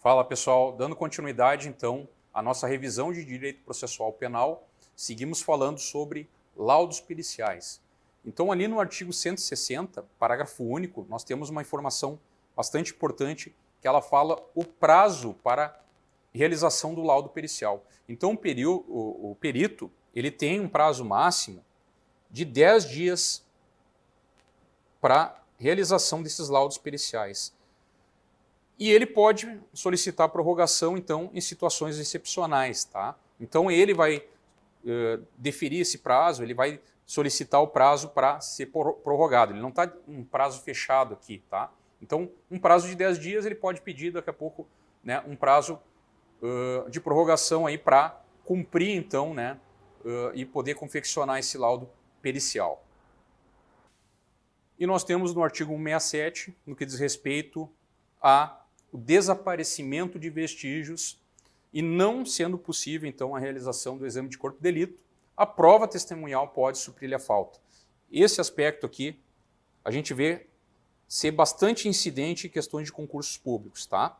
Fala pessoal, dando continuidade então à nossa revisão de direito processual penal, seguimos falando sobre laudos periciais. Então ali no artigo 160, parágrafo único, nós temos uma informação bastante importante que ela fala o prazo para realização do laudo pericial. Então o perito ele tem um prazo máximo de 10 dias para realização desses laudos periciais. E ele pode solicitar prorrogação, então, em situações excepcionais, tá? Então, ele vai deferir esse prazo, ele vai solicitar o prazo para ser prorrogado. Ele não está um prazo fechado aqui, tá? Então, um prazo de 10 dias, ele pode pedir daqui a pouco, né, um prazo de prorrogação aí para cumprir, então, né, e poder confeccionar esse laudo pericial. E nós temos no artigo 167, no que diz respeito a o desaparecimento de vestígios e não sendo possível, então, a realização do exame de corpo de delito, a prova testemunhal pode suprir-lhe a falta. Esse aspecto aqui, a gente vê ser bastante incidente em questões de concursos públicos, tá?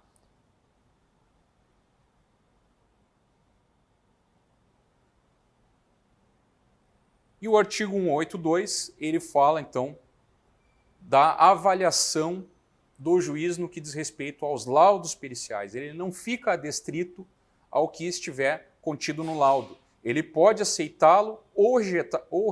E o artigo 182, ele fala, então, da avaliação do juiz no que diz respeito aos laudos periciais. Ele não fica adestrito ao que estiver contido no laudo. Ele pode aceitá-lo ou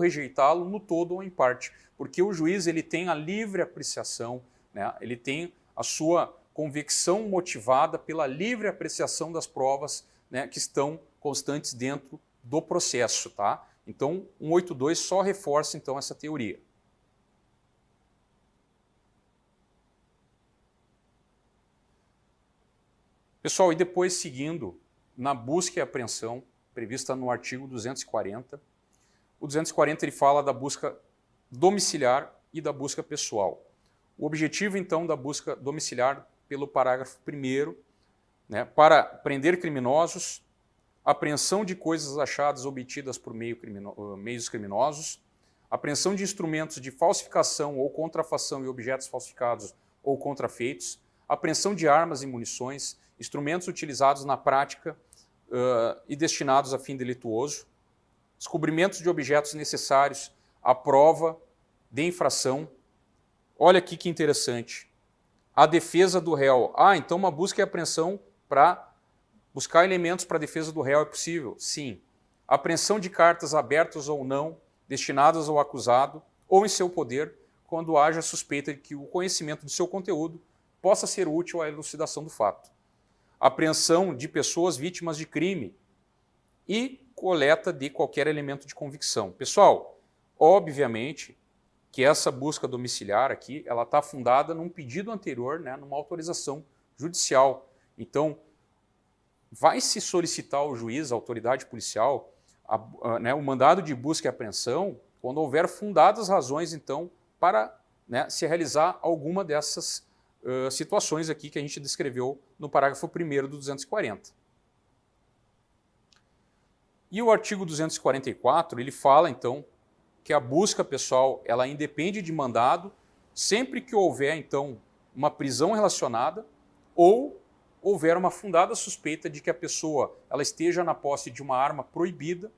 rejeitá-lo no todo ou em parte, porque o juiz ele tem a livre apreciação, né? Ele tem a sua convicção motivada pela livre apreciação das provas, né, que estão constantes dentro do processo, tá? Então, 182 só reforça então essa teoria. Pessoal, e depois seguindo na busca e apreensão, prevista no artigo 240, o 240 ele fala da busca domiciliar e da busca pessoal. O objetivo, então, da busca domiciliar, pelo parágrafo 1º, né, para prender criminosos, apreensão de coisas achadas obtidas por meios criminosos, apreensão de instrumentos de falsificação ou contrafação e objetos falsificados ou contrafeitos, apreensão de armas e munições, instrumentos utilizados na prática e destinados a fim delituoso, descobrimentos de objetos necessários à prova de infração. Olha aqui que interessante. A defesa do réu. Então uma busca e apreensão para buscar elementos para a defesa do réu é possível? Sim. Apreensão de cartas abertas ou não, destinadas ao acusado ou em seu poder, quando haja suspeita de que o conhecimento do seu conteúdo possa ser útil à elucidação do fato. Apreensão de pessoas vítimas de crime e coleta de qualquer elemento de convicção. Pessoal, obviamente que essa busca domiciliar aqui, ela está fundada num pedido anterior, né, numa autorização judicial. Então, vai se solicitar ao juiz, à autoridade policial, né, o mandado de busca e apreensão quando houver fundadas razões, então, para, né, se realizar alguma dessas situações aqui que a gente descreveu no parágrafo 1º do 240. E o artigo 244, ele fala, então, que a busca pessoal, ela independe de mandado, sempre que houver, então, uma prisão relacionada ou houver uma fundada suspeita de que a pessoa ela esteja na posse de uma arma proibida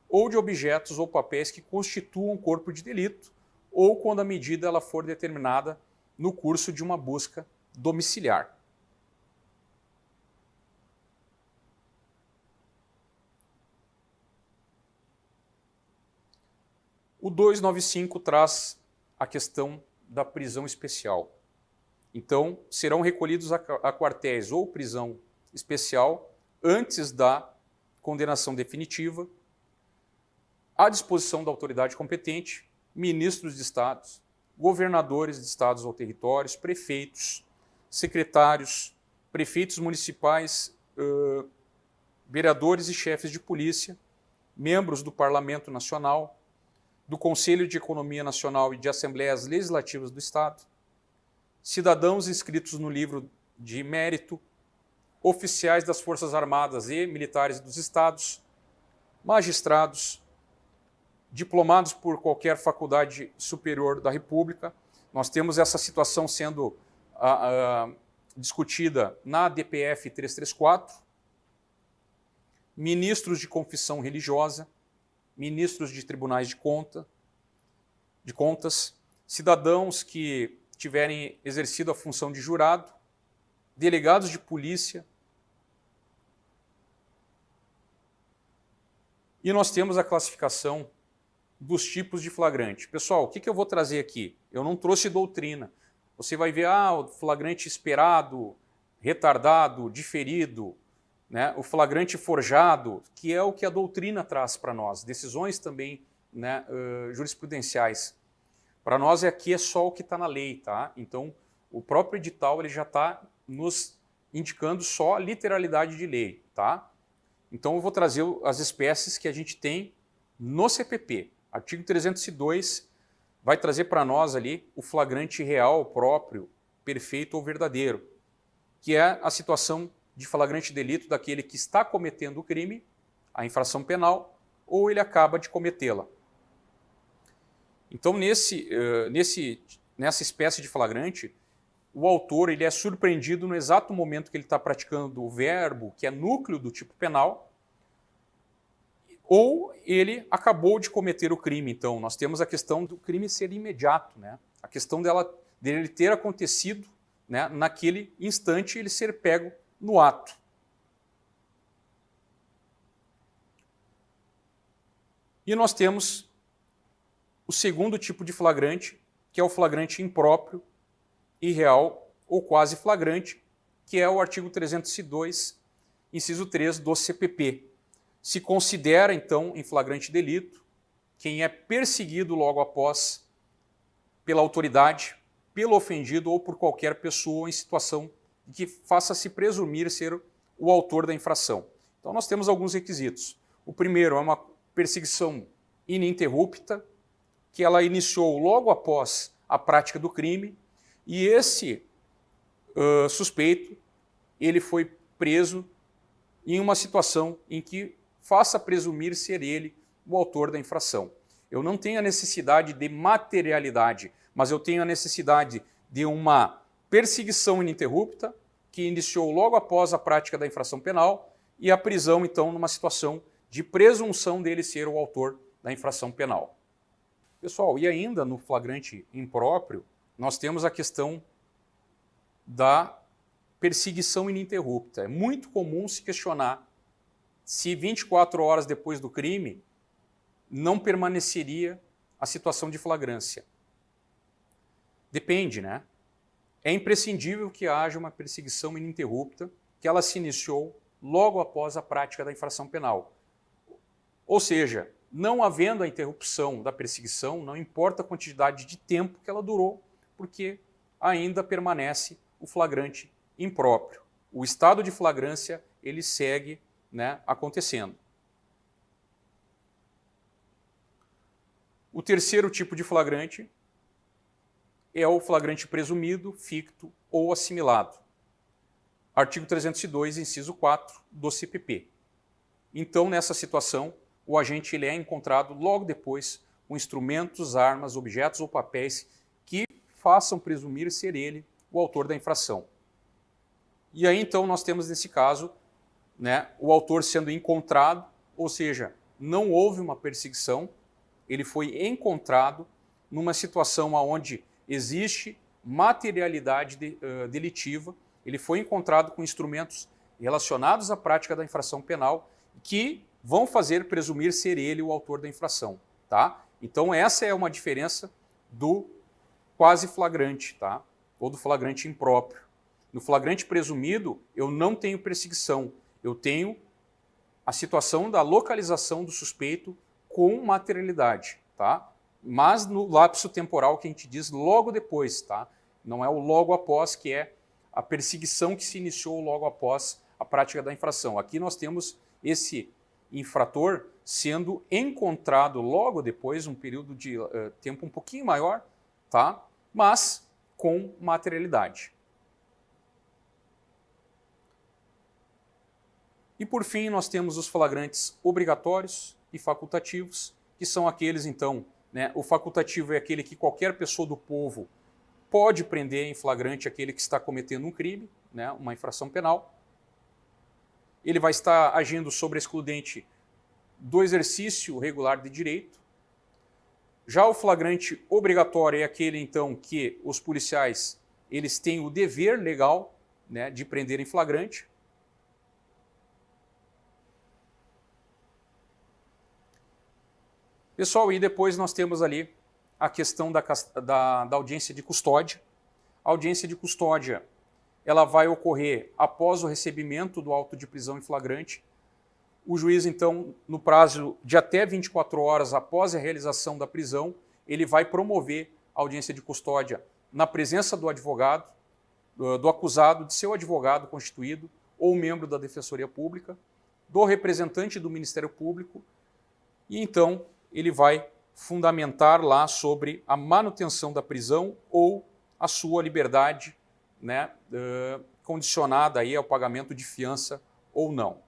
ou de objetos ou papéis que constituam um corpo de delito ou quando a medida ela for determinada no curso de uma busca domiciliar. O 295 traz a questão da prisão especial. Então, serão recolhidos a quartéis ou prisão especial antes da condenação definitiva, à disposição da autoridade competente, ministros de estados, governadores de estados ou territórios, prefeitos, secretários, prefeitos municipais, vereadores e chefes de polícia, membros do Parlamento Nacional, do Conselho de Economia Nacional e de Assembleias Legislativas do Estado, cidadãos inscritos no livro de mérito, oficiais das Forças Armadas e Militares dos Estados, magistrados, diplomados por qualquer faculdade superior da República. Nós temos essa situação sendo discutida na DPF 334, ministros de confissão religiosa, ministros de tribunais de contas, cidadãos que tiverem exercido a função de jurado, delegados de polícia. E nós temos a classificação dos tipos de flagrante. Pessoal, o que eu vou trazer aqui? Eu não trouxe doutrina. Você vai ver o flagrante esperado, retardado, diferido, né? O flagrante forjado, que é o que a doutrina traz para nós, decisões também, né, jurisprudenciais. Para nós aqui é só o que está na lei, tá? Então, o próprio edital ele já está nos indicando só a literalidade de lei, tá? Então, eu vou trazer as espécies que a gente tem no CPP. Artigo 302 vai trazer para nós ali o flagrante real, próprio, perfeito ou verdadeiro, que é a situação de flagrante delito daquele que está cometendo o crime, a infração penal, ou ele acaba de cometê-la. Então, nessa espécie de flagrante, o autor ele é surpreendido no exato momento que ele está praticando o verbo, que é núcleo do tipo penal, ou ele acabou de cometer o crime. Então, nós temos a questão do crime ser imediato, né? A questão dele ter acontecido, né, naquele instante, ele ser pego no ato. E nós temos o segundo tipo de flagrante, que é o flagrante impróprio, irreal ou quase flagrante, que é o artigo 302, inciso 3 do CPP. Se considera, então, em flagrante delito quem é perseguido logo após pela autoridade, pelo ofendido ou por qualquer pessoa em situação que faça-se presumir ser o autor da infração. Então, nós temos alguns requisitos. O primeiro é uma perseguição ininterrupta, que ela iniciou logo após a prática do crime, e esse suspeito ele foi preso em uma situação em que faça presumir ser ele o autor da infração. Eu não tenho a necessidade de materialidade, mas eu tenho a necessidade de uma perseguição ininterrupta, que iniciou logo após a prática da infração penal, e a prisão, então, numa situação de presunção dele ser o autor da infração penal. Pessoal, e ainda no flagrante impróprio, nós temos a questão da perseguição ininterrupta. É muito comum se questionar se 24 horas depois do crime não permaneceria a situação de flagrância. Depende, né? É imprescindível que haja uma perseguição ininterrupta, que ela se iniciou logo após a prática da infração penal. Ou seja, não havendo a interrupção da perseguição, não importa a quantidade de tempo que ela durou, porque ainda permanece o flagrante impróprio. O estado de flagrância ele segue, né, acontecendo. O terceiro tipo de flagrante é o flagrante presumido, ficto ou assimilado. Artigo 302, inciso 4 do CPP. Então, nessa situação, o agente ele é encontrado logo depois com instrumentos, armas, objetos ou papéis que façam presumir ser ele o autor da infração. E aí, então, nós temos nesse caso, né, o autor sendo encontrado, ou seja, não houve uma perseguição, ele foi encontrado numa situação onde existe materialidade delitiva, ele foi encontrado com instrumentos relacionados à prática da infração penal que vão fazer presumir ser ele o autor da infração, tá? Então essa é uma diferença do quase flagrante, tá? Ou do flagrante impróprio. No flagrante presumido, eu não tenho perseguição, eu tenho a situação da localização do suspeito com materialidade, tá? Mas no lapso temporal que a gente diz logo depois, tá? Não é o logo após, que é a perseguição que se iniciou logo após a prática da infração. Aqui nós temos esse infrator sendo encontrado logo depois, um período de tempo um pouquinho maior, tá? Mas com materialidade. E por fim, nós temos os flagrantes obrigatórios e facultativos, que são aqueles, então, né, o facultativo é aquele que qualquer pessoa do povo pode prender em flagrante aquele que está cometendo um crime, né, uma infração penal. Ele vai estar agindo sobre a excludente do exercício regular de direito. Já o flagrante obrigatório é aquele, então, que os policiais eles têm o dever legal, né, de prender em flagrante. Pessoal, e depois nós temos ali a questão da audiência de custódia. A audiência de custódia ela vai ocorrer após o recebimento do auto de prisão em flagrante. O juiz, então, no prazo de até 24 horas após a realização da prisão, ele vai promover a audiência de custódia na presença do advogado, do acusado, de seu advogado constituído ou membro da Defensoria Pública, do representante do Ministério Público, e então ele vai fundamentar lá sobre a manutenção da prisão ou a sua liberdade, né, condicionada aí ao pagamento de fiança ou não.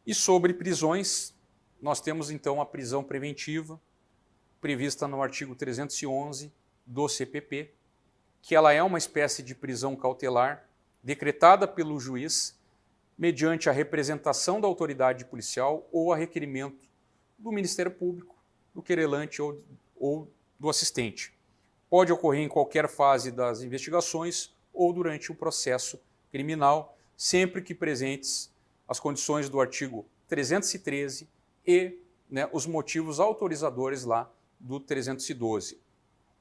E sobre prisões, nós temos então a prisão preventiva, prevista no artigo 311 do CPP, que ela é uma espécie de prisão cautelar decretada pelo juiz mediante a representação da autoridade policial ou a requerimento do Ministério Público, do querelante ou do assistente. Pode ocorrer em qualquer fase das investigações ou durante o processo criminal, sempre que presentes as condições do artigo 313 e, né, os motivos autorizadores lá do 312,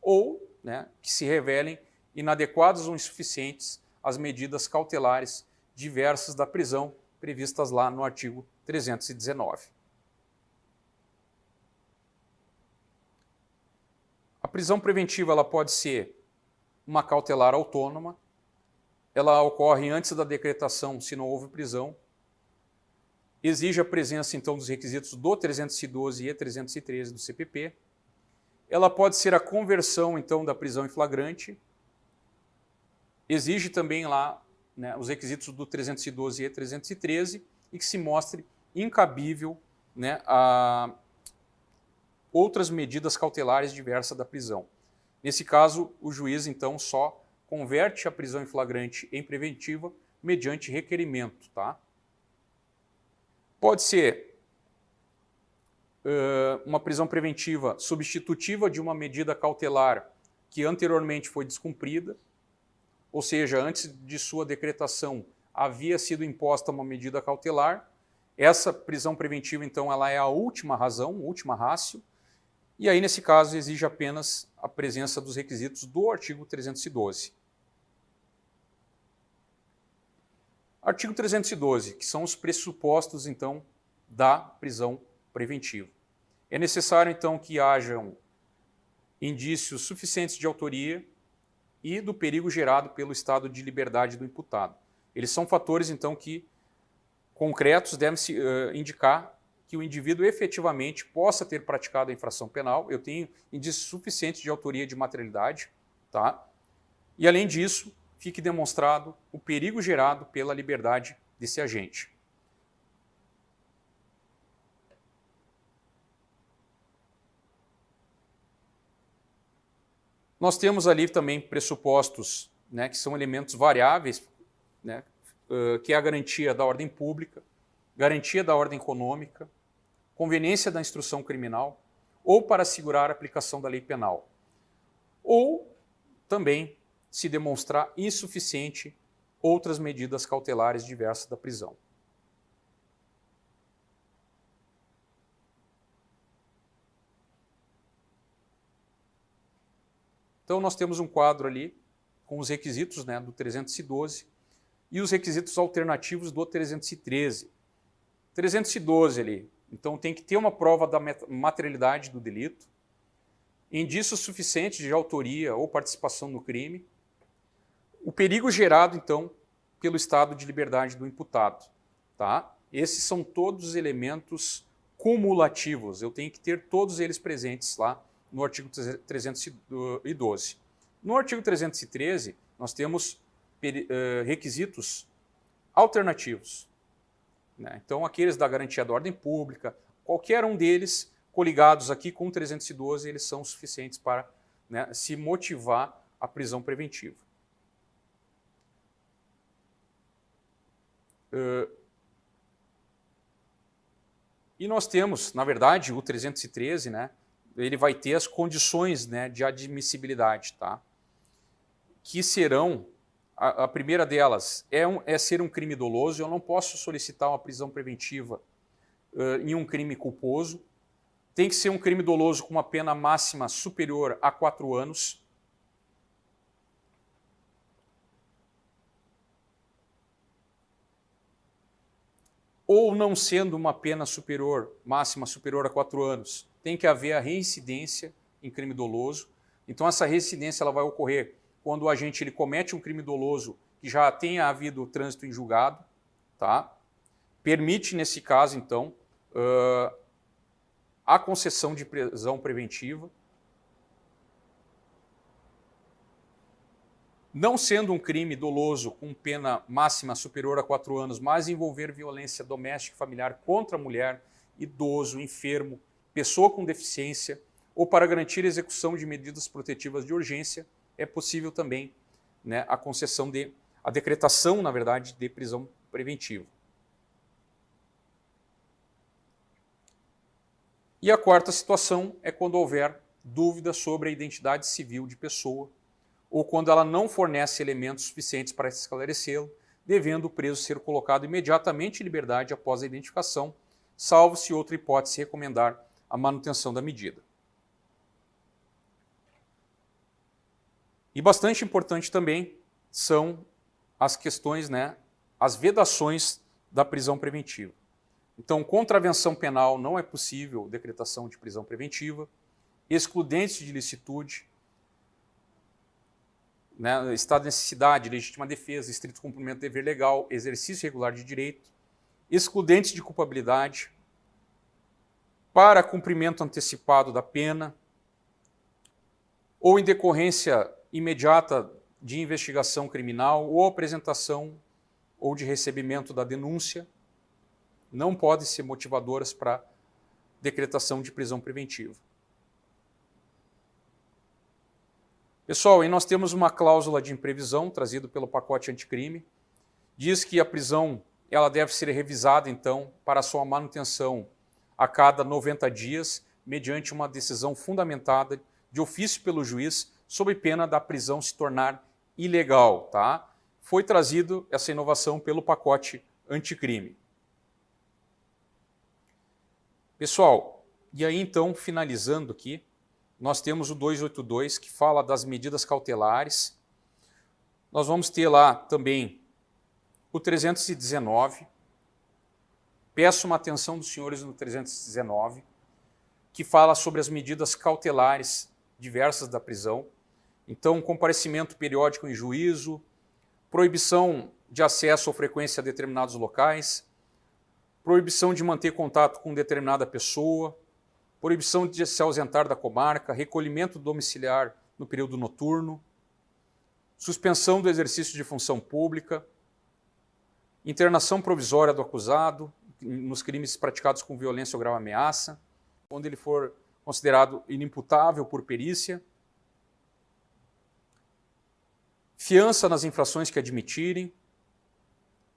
ou, né, que se revelem inadequadas ou insuficientes as medidas cautelares diversas da prisão previstas lá no artigo 319. A prisão preventiva ela pode ser uma cautelar autônoma, ela ocorre antes da decretação se não houve prisão, exige a presença então dos requisitos do 312 e 313 do CPP, ela pode ser a conversão então da prisão em flagrante, exige também lá, né, os requisitos do 312 e 313 e que se mostre incabível, né, a outras medidas cautelares diversas da prisão. Nesse caso, o juiz então só converte a prisão em flagrante em preventiva mediante requerimento, tá? Pode ser uma prisão preventiva substitutiva de uma medida cautelar que anteriormente foi descumprida, ou seja, antes de sua decretação havia sido imposta uma medida cautelar. Essa prisão preventiva, então, ela é a última razão, última ratio, e aí, nesse caso, exige apenas a presença dos requisitos do artigo 312. Artigo 312, que são os pressupostos, então, da prisão preventiva. É necessário, então, que hajam indícios suficientes de autoria e do perigo gerado pelo estado de liberdade do imputado. Eles são fatores, então, que concretos devem indicar que o indivíduo efetivamente possa ter praticado a infração penal. Eu tenho indícios suficientes de autoria e de materialidade, tá? E, além disso, fique demonstrado o perigo gerado pela liberdade desse agente. Nós temos ali também pressupostos, né, que são elementos variáveis, né, que é a garantia da ordem pública, garantia da ordem econômica, conveniência da instrução criminal, ou para assegurar a aplicação da lei penal. Ou também, se demonstrar insuficiente, outras medidas cautelares diversas da prisão. Então, nós temos um quadro ali com os requisitos, né, do 312 e os requisitos alternativos do 313. 312 ali, então tem que ter uma prova da materialidade do delito, indícios suficientes de autoria ou participação no crime, o perigo gerado, então, pelo estado de liberdade do imputado. Tá? Esses são todos os elementos cumulativos, eu tenho que ter todos eles presentes lá no artigo 312. No artigo 313, nós temos requisitos alternativos. Né? Então, aqueles da garantia da ordem pública, qualquer um deles, coligados aqui com o 312, eles são suficientes para né, se motivar a prisão preventiva. E nós temos, na verdade, o 313, né, ele vai ter as condições, né, de admissibilidade, tá? Que serão, a primeira delas é ser um crime doloso. Eu não posso solicitar uma prisão preventiva em um crime culposo. Tem que ser um crime doloso com uma pena máxima superior a 4 anos. Ou não sendo uma pena máxima superior a 4 anos, tem que haver a reincidência em crime doloso. Então essa reincidência ela vai ocorrer quando o agente ele comete um crime doloso que já tenha havido trânsito em julgado, tá? Permite, nesse caso, então, a concessão de prisão preventiva. Não sendo um crime doloso com pena máxima superior a 4 anos, mas envolver violência doméstica e familiar contra a mulher, idoso, enfermo, pessoa com deficiência, ou para garantir a execução de medidas protetivas de urgência, é possível também, né, a decretação, na verdade, de prisão preventiva. E a quarta situação é quando houver dúvida sobre a identidade civil de pessoa, ou quando ela não fornece elementos suficientes para esclarecê-lo, devendo o preso ser colocado imediatamente em liberdade após a identificação, salvo se outra hipótese recomendar a manutenção da medida. E bastante importante também são as questões, né, as vedações da prisão preventiva. Então, contravenção penal não é possível decretação de prisão preventiva, excludentes de ilicitude, né, estado de necessidade, legítima defesa, estrito cumprimento do dever legal, exercício regular de direito, excludentes de culpabilidade, para cumprimento antecipado da pena, ou em decorrência imediata de investigação criminal, ou apresentação ou de recebimento da denúncia, não podem ser motivadoras para decretação de prisão preventiva. Pessoal, e nós temos uma cláusula de imprevisão trazida pelo pacote anticrime. Diz que a prisão ela deve ser revisada, então, para sua manutenção a cada 90 dias, mediante uma decisão fundamentada de ofício pelo juiz, sob pena da prisão se tornar ilegal. Tá? Foi trazido essa inovação pelo pacote anticrime. Pessoal, e aí então, finalizando aqui, nós temos o 282, que fala das medidas cautelares. Nós vamos ter lá também o 319. Peço uma atenção dos senhores no 319, que fala sobre as medidas cautelares diversas da prisão. Então, comparecimento periódico em juízo, proibição de acesso ou frequência a determinados locais, proibição de manter contato com determinada pessoa, proibição de se ausentar da comarca, recolhimento domiciliar no período noturno, suspensão do exercício de função pública, internação provisória do acusado nos crimes praticados com violência ou grave ameaça, quando ele for considerado inimputável por perícia, fiança nas infrações que admitirem,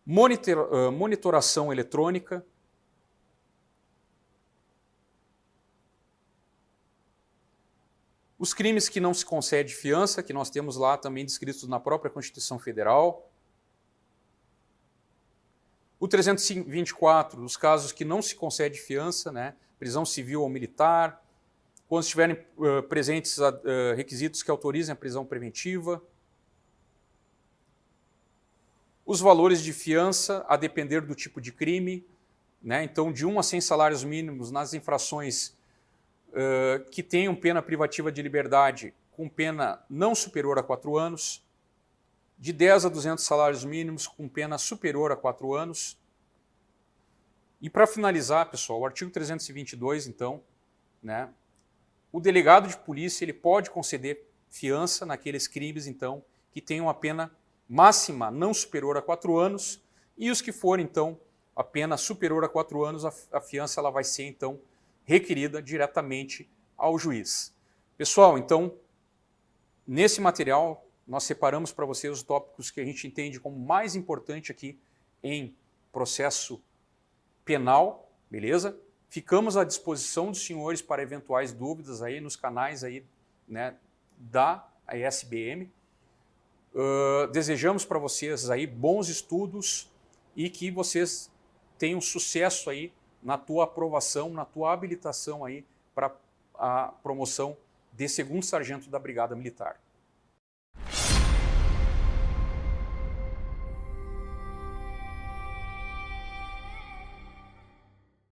monitoração eletrônica, os crimes que não se concede fiança, que nós temos lá também descritos na própria Constituição Federal. O 324, os casos que não se concede fiança, né, prisão civil ou militar, quando estiverem presentes requisitos que autorizem a prisão preventiva. Os valores de fiança, a depender do tipo de crime, né, então de 1 a 100 salários mínimos nas infrações que tenham pena privativa de liberdade com pena não superior a 4 anos, de 10 a 200 salários mínimos com pena superior a 4 anos. E para finalizar, pessoal, o artigo 322, então, né, o delegado de polícia ele pode conceder fiança naqueles crimes, então, que tenham a pena máxima não superior a 4 anos, e os que forem, então, a pena superior a 4 anos, a fiança ela vai ser, então, requerida diretamente ao juiz. Pessoal, então, Nesse material, nós separamos para vocês os tópicos que a gente entende como mais importante aqui em processo penal, beleza? Ficamos à disposição dos senhores para eventuais dúvidas aí nos canais aí, né, da ISBM. Desejamos para vocês aí bons estudos e que vocês tenham sucesso aí na tua aprovação, na tua habilitação aí para a promoção de segundo sargento da Brigada Militar.